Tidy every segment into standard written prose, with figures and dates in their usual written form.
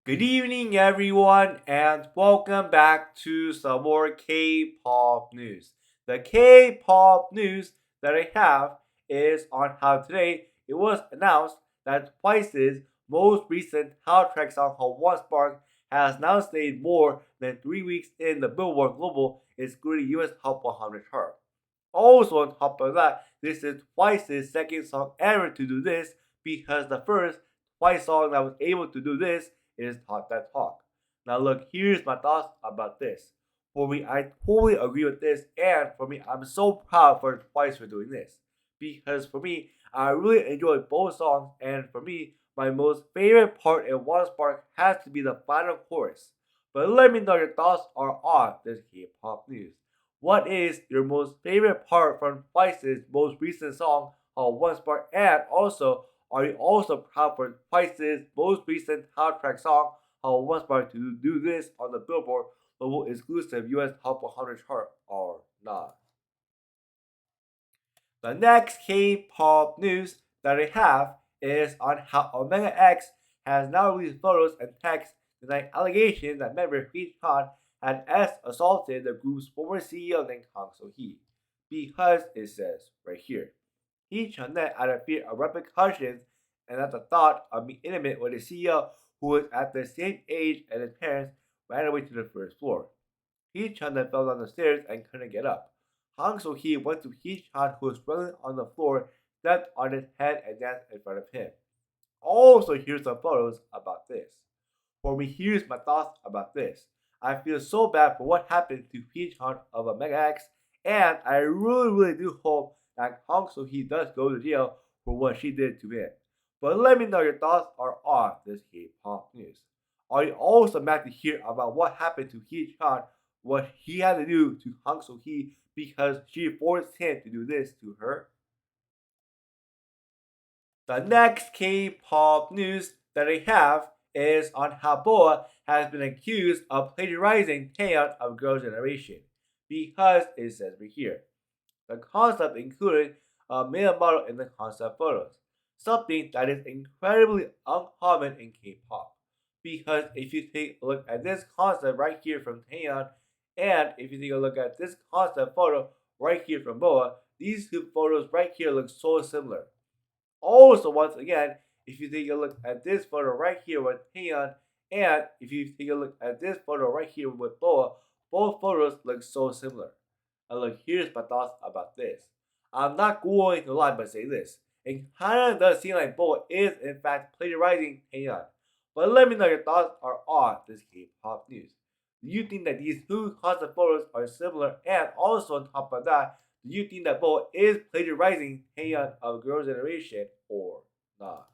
Good evening, everyone, and welcome back to some more K-pop news. The K-pop news that I have is on how today it was announced that TWICE's most recent How Track song called One Spark has now stayed more than 3 weeks in the Billboard Global, excluding US Top 100 chart. Also, on top of that, this is TWICE's second song ever to do this because the first TWICE song that was able to do this is Talk That Talk. Now, look, here's my thoughts about this. For me, I totally agree with this, and for me, I'm so proud for TWICE for doing this. Because for me, I really enjoy both songs, and for me, my most favorite part in One Spark has to be the final chorus. But let me know your thoughts are on this K-pop news. What is your most favorite part from TWICE's most recent song called One Spark? And also, are you also proud for TWICE's most recent How Track song called One Spark to do this on the Billboard Global exclusive US Top 100 chart or not? The next K-pop news that I have is on how Omega X has now released photos and texts denying allegations that member HWICHAN had assaulted the group's former CEO named Kang So-hee. Because it says right here, HWICHAN then out of fear of repercussions and at the thought of being intimate with the CEO who was at the same age as his parents ran away to the first floor. HWICHAN then fell down the stairs and couldn't get up. Kang So-hee went to HWICHAN who was struggling on the floor, stepped on his head and danced in front of him. Also, here's some photos about this. For me, here's my thoughts about this. I feel so bad for what happened to HWICHAN of Omega X, and I really do hope that Kang So-hee does go to jail for what she did to him. But let me know your thoughts are on this K-pop news. Are you also mad to hear about what happened to HWICHAN, what he had to do to Kang So-hee because she forced him to do this to her? The next K-pop news that I have is on how BoA has been accused of plagiarizing TAEYEON of Girls' Generation because it says right here. The concept included a male model in the concept photos, something that is incredibly uncommon in K-pop. Because if you take a look at this concept right here from Taeyeon, and if you take a look at this concept photo right here from BoA, these two photos right here look so similar. Also, once again, if you take a look at this photo right here with Taeyeon, and if you take a look at this photo right here with BoA, both photos look so similar. And look, here's my thoughts about this. I'm not going to lie but say this. It kinda does seem like BoA is in fact plagiarizing Taeyeon. But let me know your thoughts are on this K-pop news. Do you think that these two concept photos are similar? And also on top of that, do you think that BoA is plagiarizing Taeyeon of Girls' Generation or not?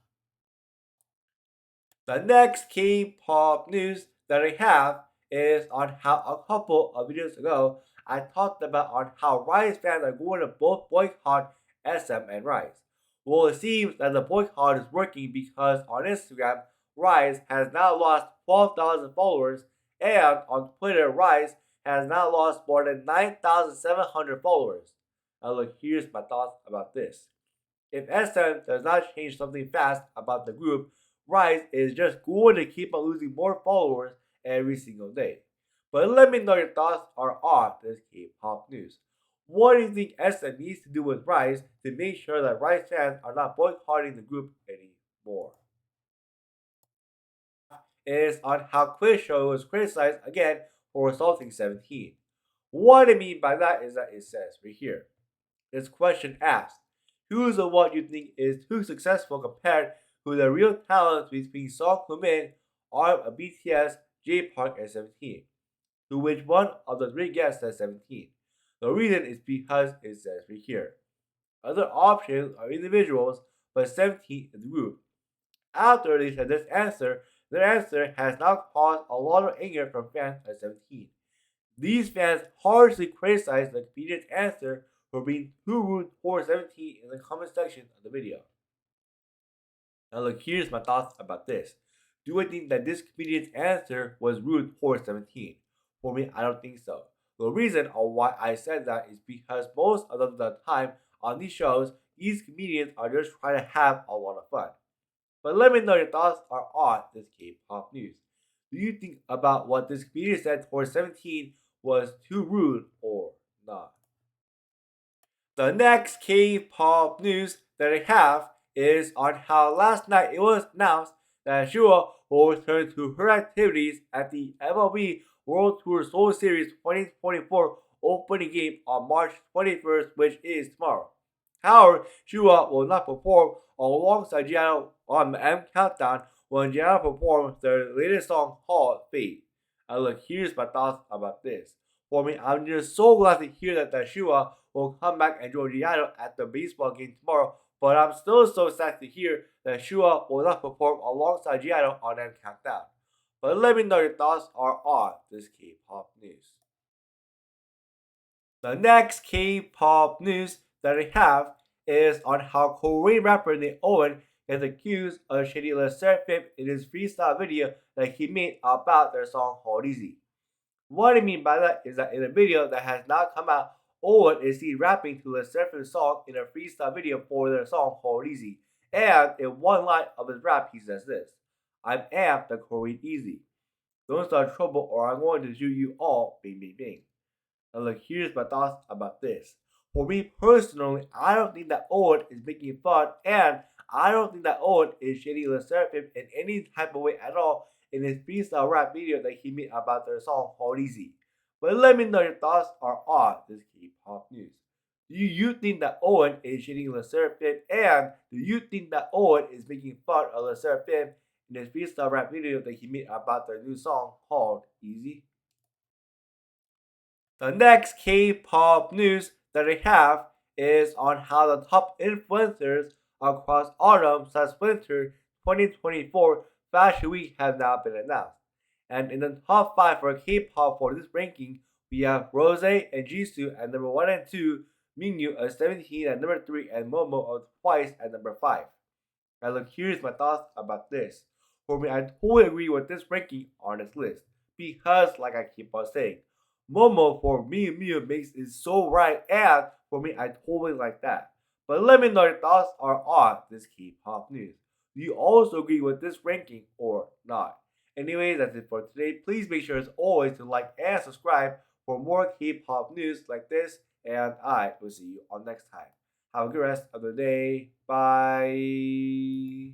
The next K-pop news that I have is on how a couple of videos ago I talked about on how RIZZE fans are going to both boycott SM and RIZZE. Well, it seems that the boycott is working because on Instagram, RIZZE has now lost 12,000 followers, and on Twitter, RIZZE has now lost more than 9,700 followers. Now look, here's my thoughts about this. If SM does not change something fast about the group, RIZZE is just going to keep on losing more followers every single day. But let me know your thoughts are on this K-pop news. What do you think SM needs to do with RIZZE to make sure that RIZZE fans are not boycotting the group anymore? Is on how Quiz Show was criticized again for assaulting 17. What I mean by that is that it says right here. This question asks, who's the one you think is too successful compared to the real talents between Song Min, ARM of BTS, J Park, and 17? To which one of the three guests says 17. The reason is because it says right here. Other options are individuals, but 17 is the group. After they said this answer, their answer has now caused a lot of anger from fans at 17. These fans harshly criticized the comedian's answer for being too rude towards 17 in the comment section of the video. Now look, here's my thoughts about this. Do I think that this comedian's answer was rude towards 17? For me, I don't think so. The reason of why I said that is because most of the time on these shows, these comedians are just trying to have a lot of fun. But let me know your thoughts are on this K-pop news. Do you think about what this comedian said towards 17 was too rude or not? The next K-pop news that I have is on how last night it was announced that SHUHUA will return to her activities at the MLB World Tour Seoul Series 2024 opening game on March 21st, which is tomorrow. However, SHUHUA will not perform alongside Gianna on the M Countdown when Gianna performs their latest song called Fate. And look, here's my thoughts about this. For me, I'm just so glad to hear that SHUHUA will come back and join Gianna at the baseball game tomorrow, but I'm still so sad to hear that SHUHUA will not perform alongside Gianna on M Countdown. But let me know your thoughts are on this K-pop news. The next K-pop news that I have is on how Korean rapper named OWEN is accused of shading SSERAFIM in his freestyle video that he made about their song RIZZE. What I mean by that is that in a video that has not come out, OWEN is seen rapping to SSERAFIM's song in a freestyle video for their song RIZZE. And in one line of his rap, he says this: "I am the Korean Easy. Don't start trouble or I'm going to shoot you all, bing bing bing." And look, here's my thoughts about this. For me personally, I don't think that OWEN is making fun, and I don't think that OWEN is shading SSERAFIM in any type of way at all in his freestyle rap video that he made about their song RIZZE. But let me know your thoughts are on this K-pop news. Do you think that OWEN is shading SSERAFIM, and do you think that OWEN is making fun of SSERAFIM in his freestyle rap video that he made about their new song called Easy? The next K-pop news that I have is on how the top influencers across autumn/winter 2024 Fashion Week have now been announced. And in the top 5 for K-pop for this ranking, we have ROSE and Jisoo at number 1 and 2, Mingyu at 17 at number 3, and Momo at TWICE at number 5. Now look, here's my thoughts about this. For me, I totally agree with this ranking on this list. Because, like I keep on saying, Momo for me and Miu makes it so right, and for me, I totally like that. But let me know your thoughts are on this K-pop news. Do you also agree with this ranking or not? Anyways, that's it for today. Please make sure as always to like and subscribe for more K-pop news like this, and I will see you on next time. Have a good rest of the day. Bye.